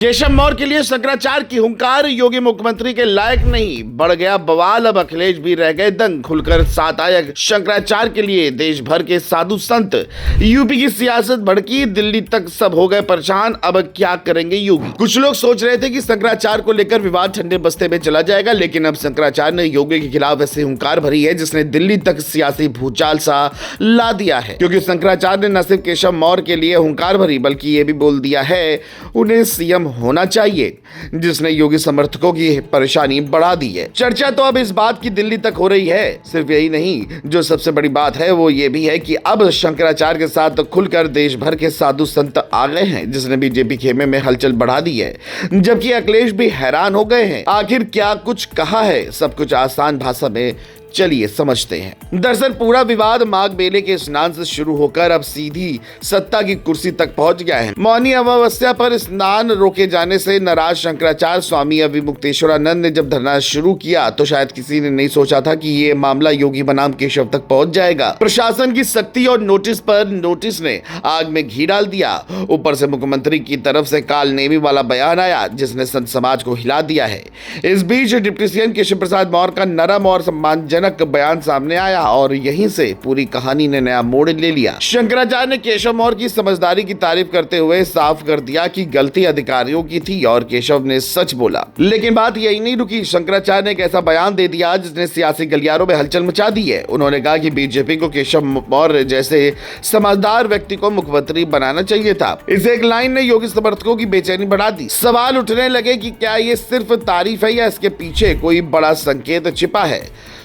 केशव मौर्य के लिए शंकराचार्य की हुंकार, योगी मुख्यमंत्री के लायक नहीं, बढ़ गया बवाल। अब अखिलेश भी रह गए दंग, खुलकर साथ आए शंकराचार्य के लिए देश भर के साधु संत। यूपी की सियासत भड़की, दिल्ली तक सब हो गए परेशान। अब क्या करेंगे योगी? कुछ लोग सोच रहे थे कि शंकराचार्य को लेकर विवाद ठंडे बस्ते में चला जाएगा, लेकिन अब शंकराचार्य ने योगी के खिलाफ ऐसी हुंकार भरी है जिसने दिल्ली तक सियासी भूचाल सा ला दिया है। क्योंकि शंकराचार्य ने न सिर्फ केशव मौर्य के लिए हुंकार भरी, बल्कि ये भी बोल दिया है उन्हें सीएम होना चाहिए, जिसने योगी समर्थकों की परेशानी बढ़ा दी है। चर्चा तो अब इस बात की दिल्ली तक हो रही है। सिर्फ यही नहीं, जो सबसे बड़ी बात है वो ये भी है कि अब शंकराचार्य के साथ खुलकर देश भर के साधु संत आ गए हैं, जिसने बीजेपी खेमे में हलचल बढ़ा दी है। जबकि अखिलेश भी हैरान हो गए हैं। आखिर क्या कुछ कहा है? सब कुछ आसान भाषा में चलिए समझते हैं। दरअसल पूरा विवाद माघ मेले के स्नान से शुरू होकर अब सीधी सत्ता की कुर्सी तक पहुंच गया है। मौनी अमावस्या पर स्नान रोके जाने से नाराज शंकराचार्य स्वामी अविमुक्तेश्वरानंद ने जब धरना शुरू किया तो शायद किसी ने नहीं सोचा था कि ये मामला योगी बनाम केशव तक पहुंच जाएगा। प्रशासन की सख्ती और नोटिस पर नोटिस ने आग में घी डाल दिया। ऊपर से मुख्यमंत्री की तरफ से काल नेमी वाला बयान आया, जिसने संत समाज को हिला दिया है। इस बीच डिप्टी सीएम केशव प्रसाद मौर्य का नरम और सम्मानजनक बयान सामने आया और यहीं से पूरी कहानी ने नया मोड़ ले लिया। शंकराचार्य ने केशव मौर्य की समझदारी की तारीफ करते हुए साफ कर दिया कि गलती अधिकारियों की थी और केशव ने सच बोला। लेकिन बात यही नहीं रुकी। शंकराचार्य ने एक ऐसा बयान दे दिया जिसने सियासी गलियारों में हलचल मचा दी है। उन्होंने कहा कि बीजेपी को केशव मौर्य जैसे समझदार व्यक्ति को मुख्यमंत्री बनाना चाहिए था। इस एक लाइन ने योगी समर्थकों की बेचैनी बढ़ा दी। सवाल उठने लगे कि क्या ये सिर्फ तारीफ है या इसके पीछे कोई बड़ा संकेत छिपा है।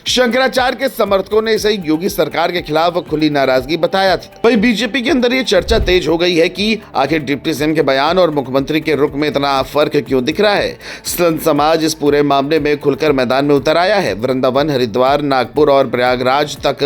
शंकराचार्य के समर्थकों ने इसे योगी सरकार के खिलाफ खुली नाराजगी बताया था। वहीं बीजेपी के अंदर ये चर्चा तेज हो गई है कि आखिर डिप्टी सीएम के बयान और मुख्यमंत्री के रुख में इतना फर्क क्यों दिख रहा है। संत समाज इस पूरे मामले में खुलकर मैदान में उतर आया है। वृंदावन, हरिद्वार, नागपुर और प्रयागराज तक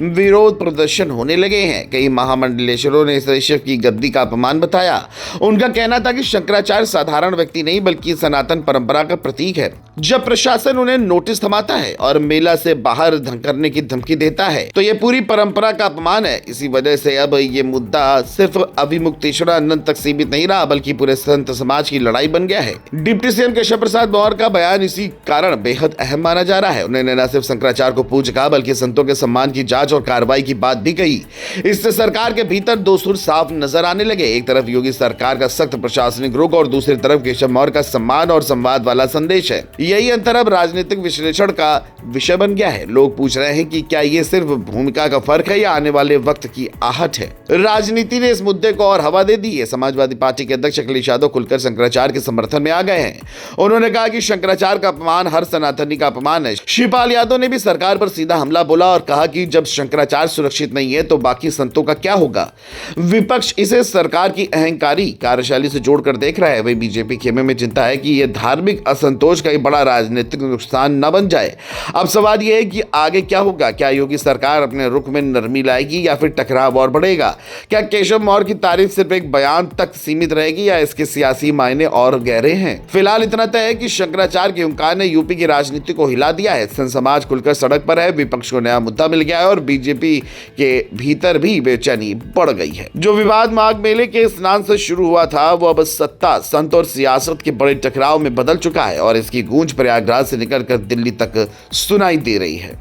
विरोध प्रदर्शन होने लगे हैं। कई महामंडलेश्वरों ने इसे शिव की गद्दी का अपमान बताया। उनका कहना था कि शंकराचार्य साधारण व्यक्ति नहीं बल्कि सनातन परंपरा का प्रतीक है। जब प्रशासन उन्हें नोटिस थमाता है और मेला से बाहर करने की धमकी देता है तो ये पूरी परंपरा का अपमान है। इसी वजह से अब ये मुद्दा सिर्फ अविमुक्तेश्वरानंद तक सीमित नहीं रहा बल्कि पूरे संत समाज की लड़ाई बन गया है। डिप्टी सीएम केशव प्रसाद मौर्य का बयान इसी कारण बेहद अहम माना जा रहा है। उन्होंने न सिर्फ शंकराचार्य को पूछ कहा बल्कि संतों के सम्मान की जांच और कार्रवाई की बात भी कही। इससे सरकार के भीतर दो सुर साफ नजर आने लगे। एक तरफ योगी सरकार का सख्त प्रशासनिक रुख और दूसरी तरफ केशव मौर्य का सम्मान और संवाद वाला संदेश है। यही अंतर अब राजनीतिक विश्लेषण का विषय बन गया है। लोग पूछ रहे हैं कि क्या ये सिर्फ भूमिका का फर्क है या आने वाले वक्त की आहट है। राजनीति ने इस मुद्दे को और हवा दे दी है। समाजवादी पार्टी के अध्यक्ष अखिलेश यादव खुलकर शंकराचार्य के समर्थन में आ गए हैं। उन्होंने कहा कि शंकराचार्य का अपमान हर सनातनी का अपमान है। शिवपाल यादव ने भी सरकार पर सीधा हमला बोला और कहा कि जब शंकराचार्य सुरक्षित नहीं है तो बाकी संतों का क्या होगा। विपक्ष इसे सरकार की अहंकारी कार्यशैली से जोड़कर देख रहा है। वही बीजेपी खेमे में चिंता है कि यह धार्मिक असंतोष का एक बड़ा राजनीतिक नुकसान न बन जाए। अब सवाल यह है कि आगे क्या होगा। क्या योगी सरकार अपने रुख में नरमी लाएगी या फिर टकराव और बढ़ेगा? क्या केशव मौर्य की तारीफ सिर्फ एक बयान तक सीमित रहेगी या इसके सियासी मायने और गहरे हैं? फिलहाल इतना तय है कि शंकराचार्य के हुंकार ने यूपी की राजनीति को हिला दिया है। संत समाज खुलकर सड़क पर है, विपक्ष को नया मुद्दा मिल गया है और बीजेपी के भीतर भी बेचैनी बढ़ गई है। जो विवाद माघ मेले के स्नान से शुरू हुआ था वो अब सत्ता, संत और सियासत के बड़े टकराव में बदल चुका है और इसकी गूंज प्रयागराज से निकलकर दिल्ली तक सुनाई दे रही है।